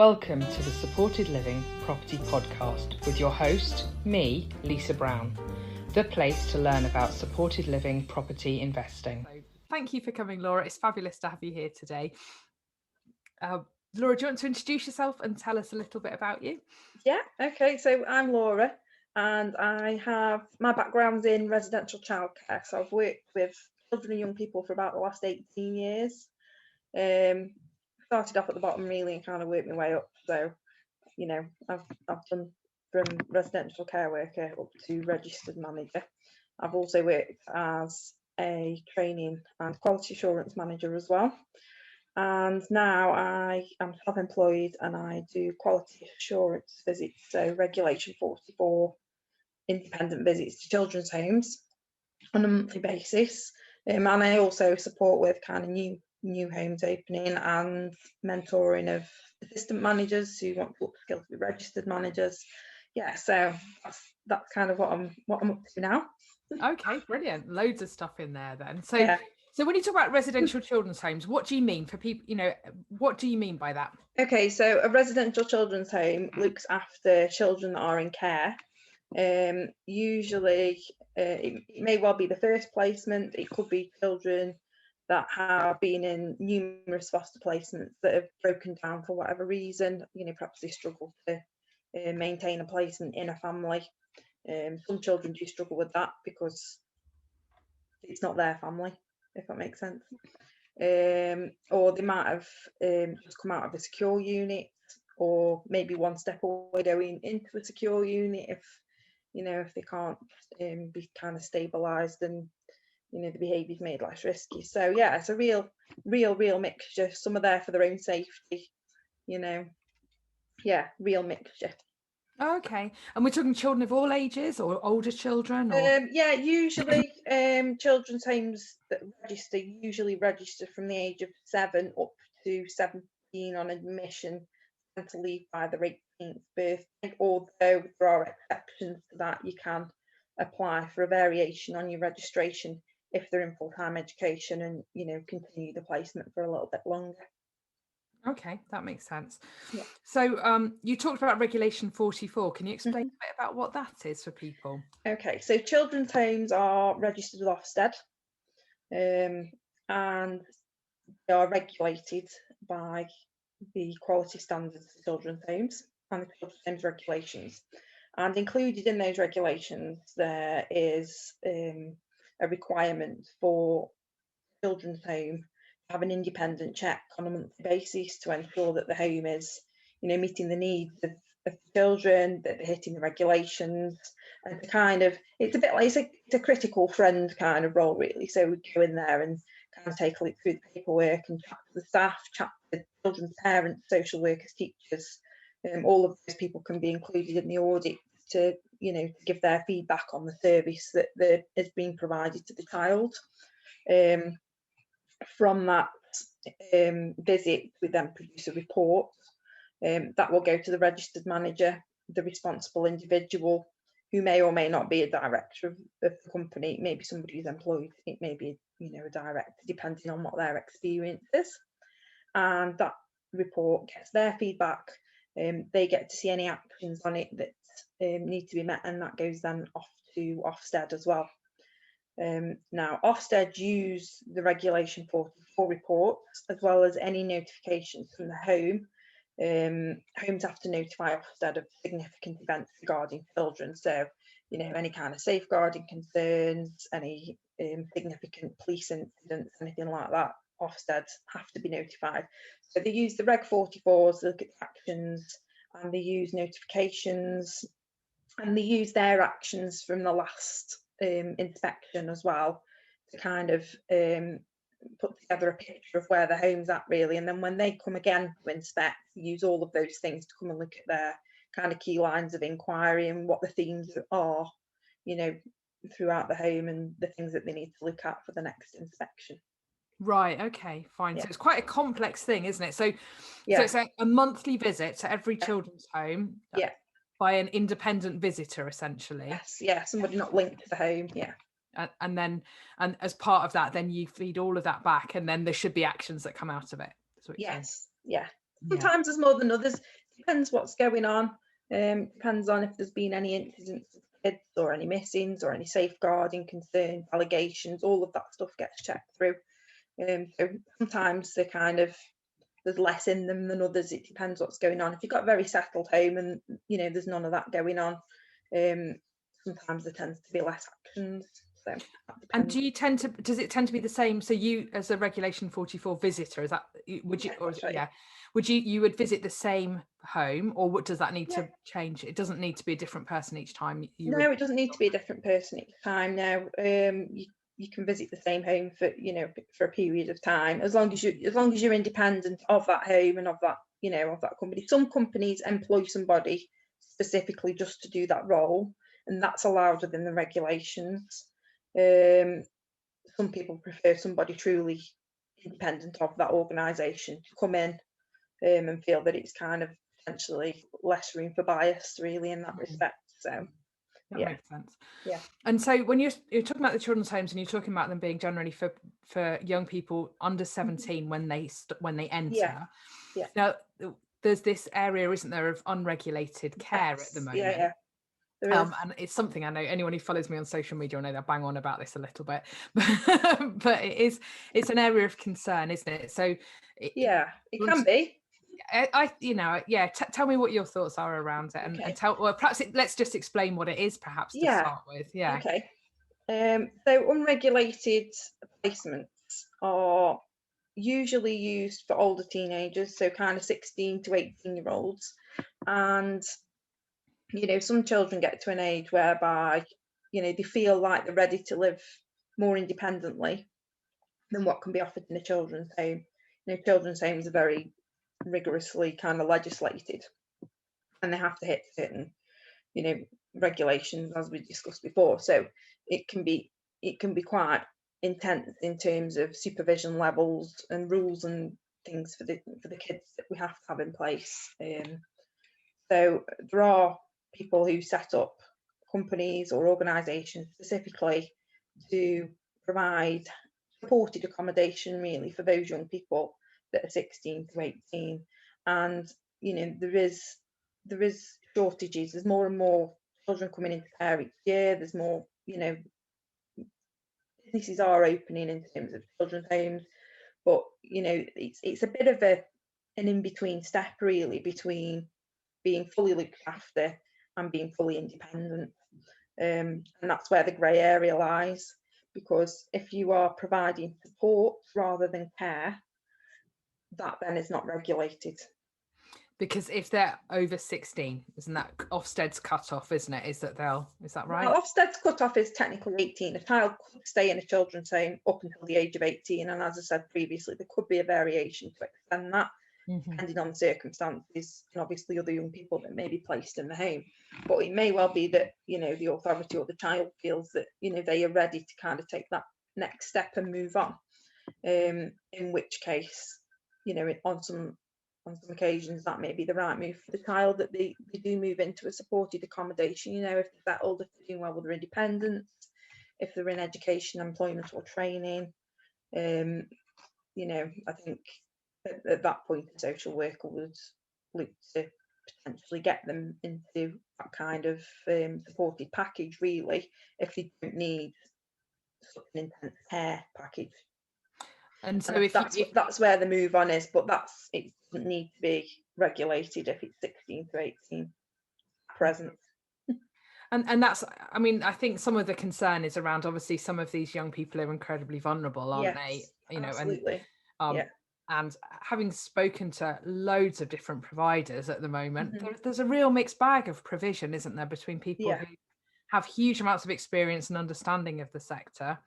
Welcome to the Supported Living Property Podcast with your host, me, Lisa Brown, the place to learn about supported living property investing. Thank you for coming, Laura. It's fabulous to have you here today. Laura, do you want to introduce yourself and tell us a little bit about you? Yeah, okay, so I'm Laura and I have my background's in residential childcare. So I've worked with children and young people for about the last 18 years. Started off at the bottom really and kind of worked my way up. So, you know, I've done from residential care worker up to registered manager. I've also worked as a training and quality assurance manager as well. And now I am self-employed and I do quality assurance visits, so Regulation 44 independent visits to children's homes on a monthly basis. And I also support with kind of new homes opening and mentoring of assistant managers who want to upskill to be registered managers. Yeah, so that's kind of what I'm up to now. Okay, brilliant. Loads of stuff in there then. So Yeah. So when you talk about residential children's homes, what do you mean for people, what do you mean by that? Okay, so a residential children's home looks after children that are in care. Usually it may well be the first placement. It could be children that have been in numerous foster placements that have broken down for whatever reason. Perhaps they struggle to maintain a placement in a family. Some children do struggle with that because it's not their family, if that makes sense. Or they might have just come out of a secure unit, or maybe one step away going into a secure unit if they can't be kind of stabilised and the behaviour's made less risky. So yeah, it's a real mixture. Some are there for their own safety, real mixture. Okay, and we're talking children of all ages or older children, or usually children's homes that usually register from the age of 7 up to 17 on admission and to leave by their 18th birthday, although there are exceptions to that. You can apply for a variation on your registration if they're in full-time education and continue the placement for a little bit longer. Okay, that makes sense. Yeah. So you talked about Regulation 44. Can you explain a bit about what that is for people? Okay, so children's homes are registered with OFSTED and they are regulated by the quality standards for children's homes and the children's homes regulations. And included in those regulations, there is a requirement for children's home have an independent check on a monthly basis to ensure that the home is, meeting the needs of children, that they're hitting the regulations, and it's a bit like it's a critical friend kind of role really. So we go in there and kind of take a look through the paperwork and chat to the staff, chat to the children's parents, social workers, teachers. All of those people can be included in the audit to give their feedback on the service that is being provided to the child. From that visit, we then produce a report that will go to the registered manager, the responsible individual, who may or may not be a director of the company. It may be somebody who's employed, it may be a director, depending on what their experience is. And that report gets their feedback. They get to see any actions on it that need to be met, and that goes then off to OFSTED as well. Now, OFSTED use the Regulation 44 reports as well as any notifications from the home. Homes have to notify OFSTED of significant events regarding children. So, any kind of safeguarding concerns, any significant police incidents, anything like that, OFSTED have to be notified. So they use the Reg 44s, they look at actions, and they use notifications, and they use their actions from the last inspection as well to kind of put together a picture of where the home's at really. And then when they come again to inspect, use all of those things to come and look at their kind of key lines of inquiry and what the themes are, throughout the home and the things that they need to look at for the next inspection. Right, okay, fine. Yeah. So it's quite a complex thing, isn't it? So it's a monthly visit to every children's home by an independent visitor, essentially. Yes, yeah, somebody not linked to the home, yeah. And as part of that, then you feed all of that back, and then there should be actions that come out of it. Yes, yeah. Sometimes there's more than others. Depends what's going on. Depends on if there's been any incidents with kids or any missings or any safeguarding concerns, allegations. All of that stuff gets checked through. So sometimes there's less in them than others. It depends what's going on. If you've got a very settled home and there's none of that going on, sometimes there tends to be less actions. So and does it tend to be the same? So you, as a Regulation 44 visitor, is that would you you would visit the same home, or what does that need to change? It doesn't need to be a different person each time. It doesn't need to be a different person each time. No, you can visit the same home for a period of time, as long as you're independent of that home and of that of that company. Some companies employ somebody specifically just to do that role, and that's allowed within the regulations. Some people prefer somebody truly independent of that organisation to come in and feel that it's kind of potentially less room for bias, really, in that respect. So that makes sense. Yeah. And so when you're talking about the children's homes, and you're talking about them being generally for young people under 17 when they enter. Yeah. Now there's this area, isn't there, of unregulated care at the moment. Yeah. And it's something I know anyone who follows me on social media will know that I bang on about this a little bit, but it's an area of concern, isn't it? So it can be. Tell me what your thoughts are around it, and let's just explain what it is, perhaps, to start with. Okay. So unregulated placements are usually used for older teenagers, so kind of 16 to 18-year-olds, and some children get to an age whereby they feel like they're ready to live more independently than what can be offered in a children's home. Children's homes are very rigorously kind of legislated, and they have to hit certain regulations, as we discussed before. So it can be quite intense in terms of supervision levels and rules and things for the kids that we have to have in place. So there are people who set up companies or organisations specifically to provide supported accommodation, really, for those young people that are 16 to 18. And there is shortages. There's more and more children coming into care each year. There's more, businesses are opening in terms of children's homes, but it's a bit of an in-between step, really, between being fully looked after and being fully independent, and that's where the grey area lies, because if you are providing support rather than care, that then is not regulated. Because if they're over 16, isn't that Ofsted's cut-off, isn't it? Is that right? Well, Ofsted's cut-off is technically 18. A child could stay in a children's home up until the age of 18, and as I said previously, there could be a variation to extend that, depending on the circumstances and obviously other young people that may be placed in the home. But it may well be that the authority or the child feels that they are ready to kind of take that next step and move on, in which case on some occasions that may be the right move for the child, that they do move into a supported accommodation. If they're that old, if they're doing well with their independence, if they're in education, employment or training, I think at that point a social worker would look to potentially get them into that kind of supported package, really, if they don't need such an intense care package. And so that's where the move on is, but it doesn't need to be regulated if it's 16 to 18 present. And that's, I think some of the concern is around, obviously some of these young people are incredibly vulnerable, aren't they? Absolutely. And having spoken to loads of different providers at the moment, there's a real mixed bag of provision, isn't there, between people who have huge amounts of experience and understanding of the sector,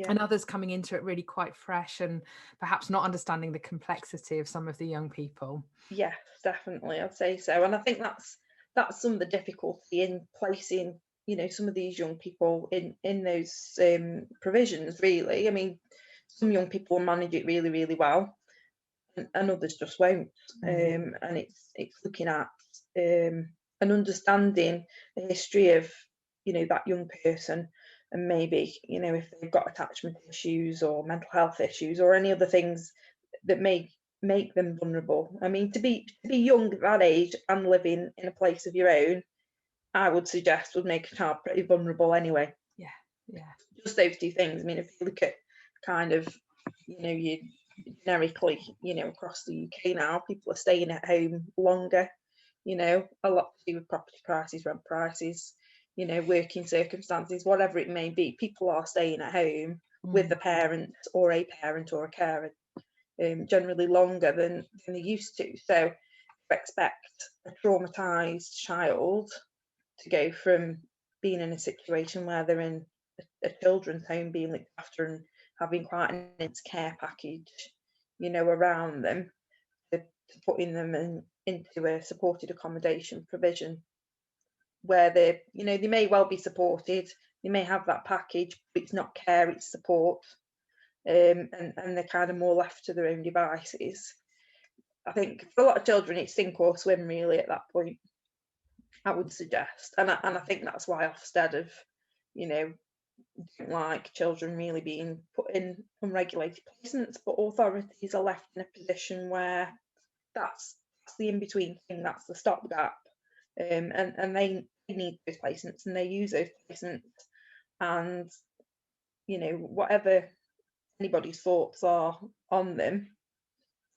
and others coming into it really quite fresh and perhaps not understanding the complexity of some of the young people. Yes, definitely, I'd say so. And I think that's some of the difficulty in placing some of these young people in those provisions, really. Some young people will manage it really, really well, and others just won't. And it's looking at and understanding the history of that young person, and maybe if they've got attachment issues or mental health issues or any other things that may make them vulnerable. I mean, to be young at that age and living in a place of your own, I would suggest would make a child pretty vulnerable anyway. Yeah. Just those two things. I mean, if you look at kind of, you generically, across the UK now, people are staying at home longer, a lot to do with property prices, rent prices, working circumstances, whatever it may be. People are staying at home with the parent or a carer, generally longer than they used to. So expect a traumatized child to go from being in a situation where they're in a children's home, being looked after and having quite an intense care package, around them, to putting them into a supported accommodation provision where they may well be supported, they may have that package, but it's not care, it's support, and they're kind of more left to their own devices. I think for a lot of children it's sink or swim really at that point, I would suggest, and I think that's why Ofsted have, don't like children really being put in unregulated placements, but authorities are left in a position where that's the in-between thing, that's the stopgap, and they need those placements and they use those placements, and whatever anybody's thoughts are on them,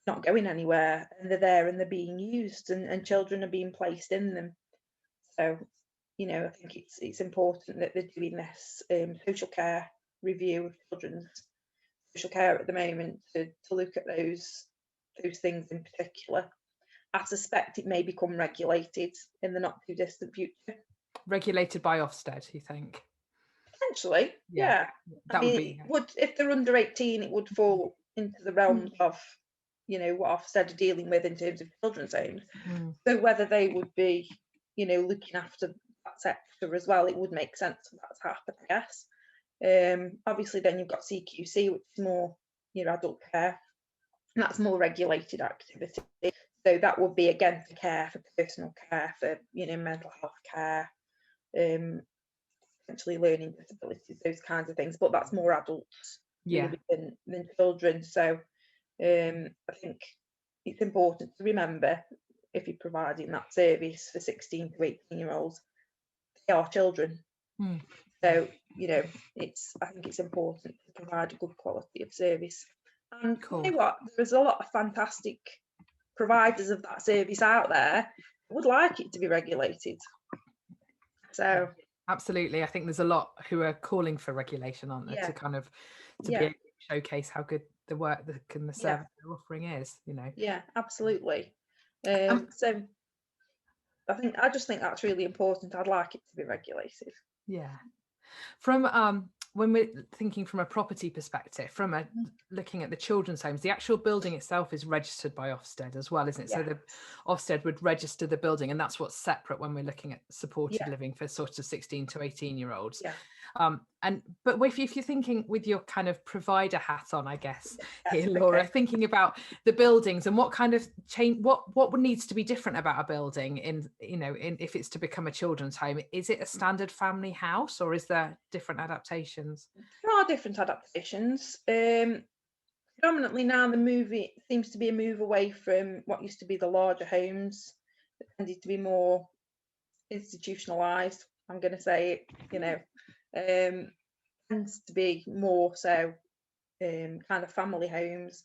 not going anywhere, and they're there and they're being used, and children are being placed in them. So I think it's important that they're doing this social care review of children's social care at the moment to look at those things in particular. I suspect it may become regulated in the not too distant future. Regulated by Ofsted, you think? Potentially, yeah. Would, if they're under 18, it would fall into the realms of what Ofsted are dealing with in terms of children's homes. So whether they would be looking after that sector as well, it would make sense for that to happen, I guess. Obviously then you've got CQC, which is more your adult care, and that's more regulated activity, so that would be again for care, for personal care, for mental health care, potentially learning disabilities, those kinds of things, but that's more adults really than children. So I think it's important to remember, if you're providing that service for 16 to 18-year-olds, they are children. So I think it's important to provide a good quality of service. And you know what, there's a lot of fantastic providers of that service out there who would like it to be regulated. So absolutely, I think there's a lot who are calling for regulation, aren't there, to kind of be able to showcase how good the work and the service they're offering is. Absolutely. So I just think that's really important. I'd like it to be regulated. From when we're thinking from a property perspective, from looking at the children's homes, the actual building itself is registered by Ofsted as well, isn't it? So the Ofsted would register the building, and that's what's separate when we're looking at supported living for sort of 16 to 18-year-olds. But if you're thinking with your kind of provider hat on, I guess, here, Laura, thinking about the buildings and what kind of change, what needs to be different about a building in if it's to become a children's home, is it a standard family house or is there different adaptations? There are different adaptations. Predominantly now the seems to be a move away from what used to be the larger homes that tended to be more institutionalized. I'm going to say it, tends to be more so kind of family homes.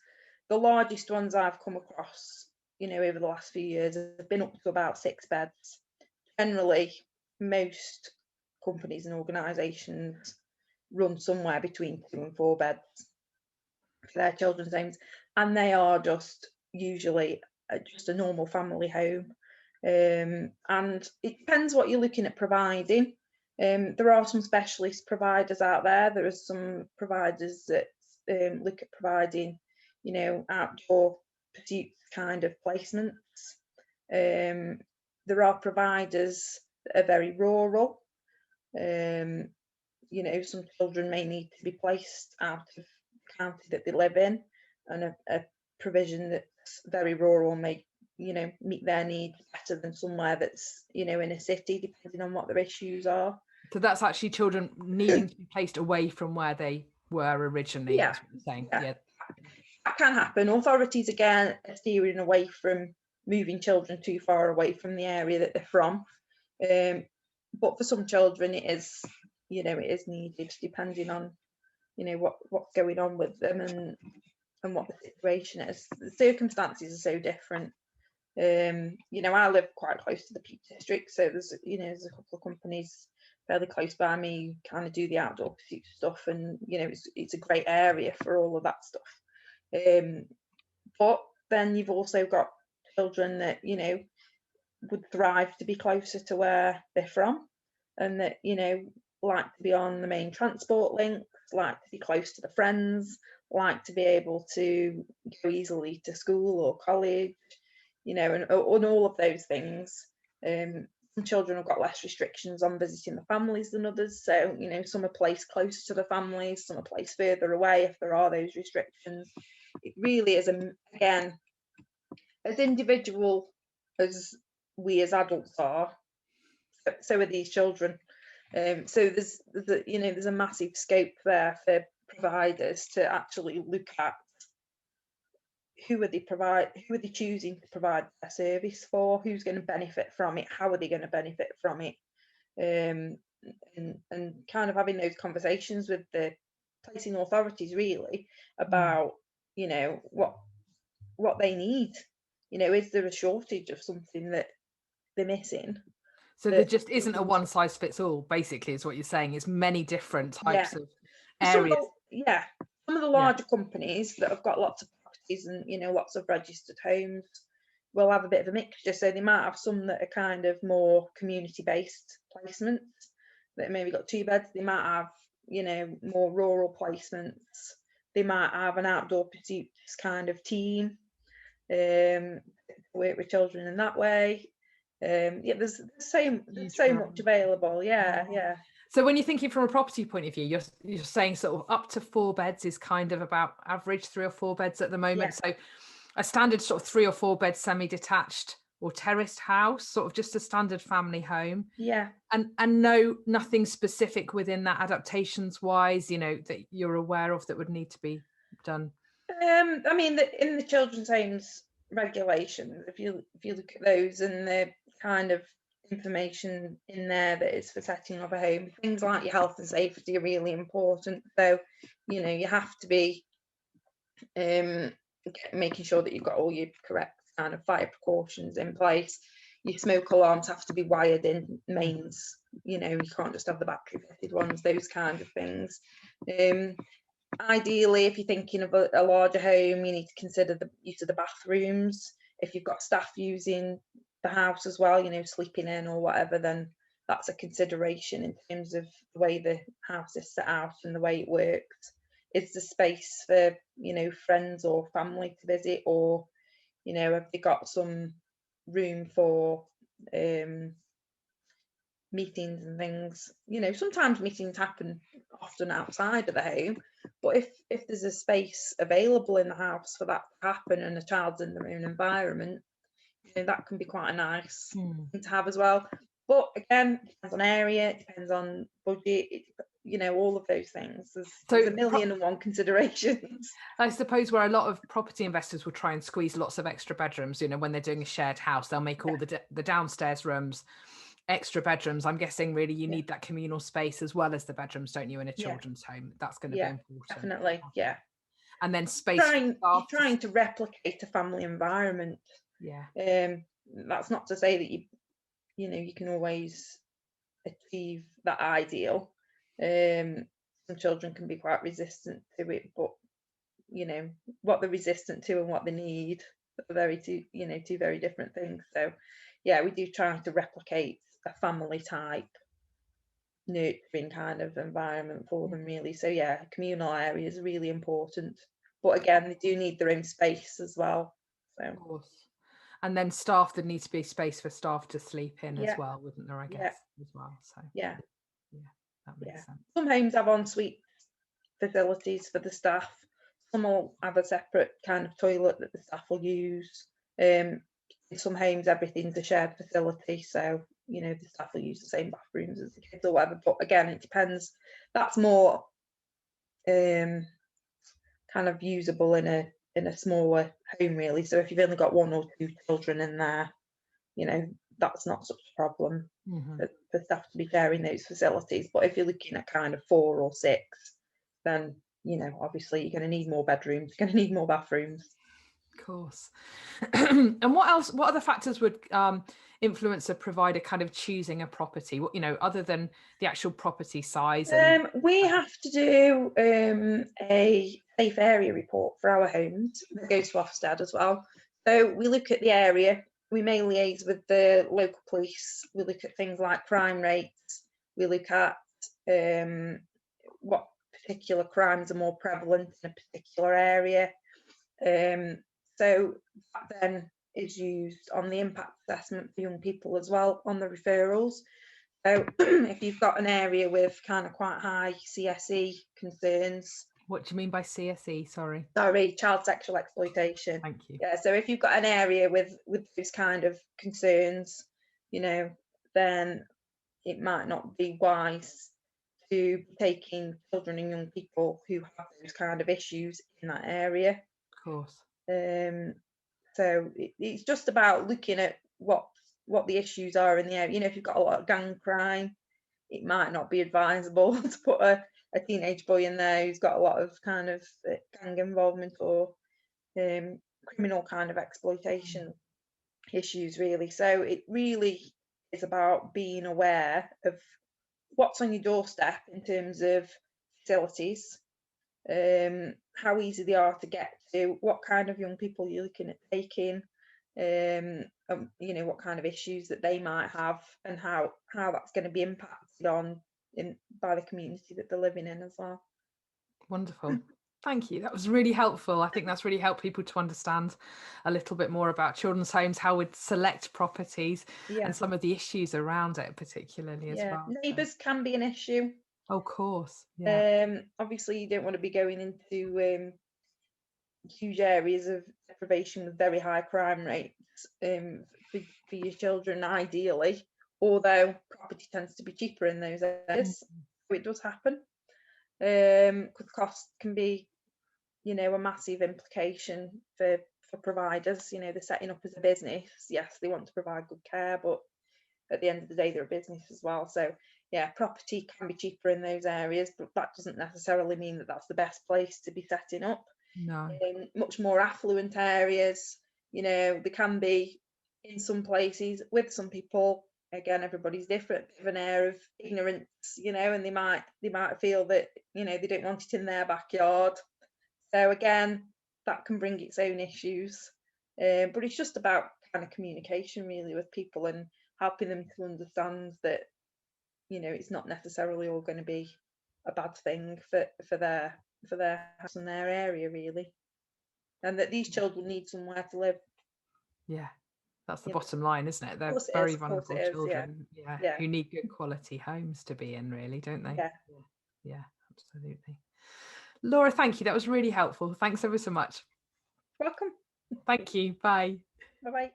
The largest ones I've come across, over the last few years have been up to about 6 beds. Generally, most companies and organisations run somewhere between 2 and 4 beds for their children's homes, and they are just usually just a normal family home. And it depends what you're looking at providing. There are some specialist providers out there. There are some providers that look at providing, outdoor pursuits kind of placements. There are providers that are very rural. Some children may need to be placed out of the county that they live in, and a provision that's very rural may meet their needs better than somewhere that's in a city, depending on what their issues are. So that's actually children needing to be placed away from where they were originally. That's what you're saying. that can happen. Authorities again are steering away from moving children too far away from the area that they're from, but for some children it is, you know, it is needed, depending on, you know, what's going on with them and what the situation is. The circumstances are so different. You know, I live quite close to the Peak District, so there's, you know, there's a couple of companies fairly close by me who kind of do the outdoor pursuit stuff, and you know, it's a great area for all of that stuff. But then you've also got children that, you know, would thrive to be closer to where they're from, and that, you know, like to be on the main transport links, like to be close to the friends, like to be able to go easily to school or college, you know, and all of those things. Some children have got less restrictions on visiting the families than others, so, you know, some are placed closer to the families, some are placed further away if there are those restrictions. It really is, again, as individual as we as adults are, so are these children. So there's you know, there's a massive scope there for providers to actually look at who are they choosing to provide their service for, who's going to benefit from it, how are they going to benefit from it, and kind of having those conversations with the placing authorities really about, you know, what they need. You know, is there a shortage of something that they're missing? So there just isn't a one size fits all, basically, is what you're saying. It's many different types of areas. Some of the larger companies that have got lots of properties and, you know, lots of registered homes will have a bit of a mixture. So they might have some that are kind of more community based placements that maybe got 2 beds. They might have, you know, more rural placements. They might have an outdoor pursuits kind of team, work with children in that way. There's so much available. So when you're thinking from a property point of view, you're saying sort of up to 4 beds is kind of about average 3 or 4 beds at the moment. So a standard sort of 3 or 4 bed semi-detached or terraced house, sort of just a standard family home. And nothing specific within that adaptations wise, you know, that you're aware of that would need to be done. I mean, in the children's homes regulations, if you look at those and the kind of information in there that is for setting up a home, things like your health and safety are really important. So, you know, you have to be making sure that you've got all your correct kind of fire precautions in place. Your smoke alarms have to be wired in mains, you know, you can't just have the battery fitted ones, those kind of things. Ideally, if you're thinking of a larger home, you need to consider the use of the bathrooms. If you've got staff using the house as well, you know, sleeping in or whatever, then that's a consideration in terms of the way the house is set out and the way it works. Is the space for, you know, friends or family to visit, or, you know, have they got some room for meetings and things? You know, sometimes meetings happen often outside of the home, but if there's a space available in the house for that to happen and a child's in their own environment, you know, that can be quite a nice thing to have as well. But again, it depends on area, it depends on budget, you know, all of those things. There's a million and one considerations. I suppose where a lot of property investors will try and squeeze lots of extra bedrooms, you know, when they're doing a shared house, they'll make all the downstairs rooms extra bedrooms. I'm guessing really you need that communal space as well as the bedrooms, don't you, in a children's home? That's going to be important. Definitely, And then space. You're trying to replicate a family environment. That's not to say that you know, you can always achieve that ideal. Some children can be quite resistant to it, but you know, what they're resistant to and what they need are two very different things. So we do try to replicate a family type nurturing kind of environment for them, really. So communal areas are really important, but again, they do need their own space as well. So of course. And then staff, there needs to be space for staff to sleep in as well, wouldn't there, I guess, as well. So that makes sense. Some homes have ensuite facilities for the staff. Some will have a separate kind of toilet that the staff will use. In some homes, everything's a shared facility, so you know, the staff will use the same bathrooms as the kids or whatever. But again, it depends. That's more kind of usable in a in a smaller home really. So if you've only got 1 or 2 children in there, that's not such a problem for staff to be sharing those facilities. But if you're looking at kind of 4 or 6, then obviously you're going to need more bedrooms, you're going to need more bathrooms. Of course. And what other factors would influence a provider kind of choosing a property, other than the actual property size? We have to do a safe area report for our homes that goes to OFSTED as well. So we look at the area, we may liaise with the local police, we look at things like crime rates, we look at what particular crimes are more prevalent in a particular area. So that then is used on the impact assessment for young people as well, on the referrals. So if you've got an area with kind of quite high CSE concerns. What do you mean by CSE? Sorry, child sexual exploitation. Thank you. Yeah, so if you've got an area with those kind of concerns, then it might not be wise to be taking children and young people who have those kind of issues in that area. Of course. So it's just about looking at what the issues are in the area. If you've got a lot of gang crime, it might not be advisable to put a teenage boy in there who's got a lot of kind of gang involvement or criminal kind of exploitation issues, really. So it really is about being aware of what's on your doorstep in terms of facilities, how easy they are to get to, what kind of young people you're looking at taking, what kind of issues that they might have, and how that's going to be impacted on by the community that they're living in as well. Wonderful. Thank you. That was really helpful. I think that's really helped people to understand a little bit more about children's homes, how we'd select properties, and some of the issues around it particularly as well. Neighbours can be an issue. Of course. Obviously you don't want to be going into huge areas of deprivation with very high crime rates for your children, ideally, although property tends to be cheaper in those areas. So it does happen, because cost can be a massive implication for providers. They're setting up as a business. Yes, they want to provide good care, but at the end of the day they're a business as well. So property can be cheaper in those areas, but that doesn't necessarily mean that that's the best place to be setting up. No. In much more affluent areas, they can be, in some places, with some people, again, everybody's different, of an air of ignorance, and they might feel that they don't want it in their backyard. So again, that can bring its own issues, but it's just about kind of communication really with people and helping them to understand that it's not necessarily all going to be a bad thing for their house and their area, really, and that these children need somewhere to live. That's the bottom line, isn't it? They're very vulnerable children, who need good quality homes to be in, really, don't they? Yeah, absolutely. Laura, thank you. That was really helpful. Thanks ever so much. Welcome. Thank you. Bye. Bye-bye.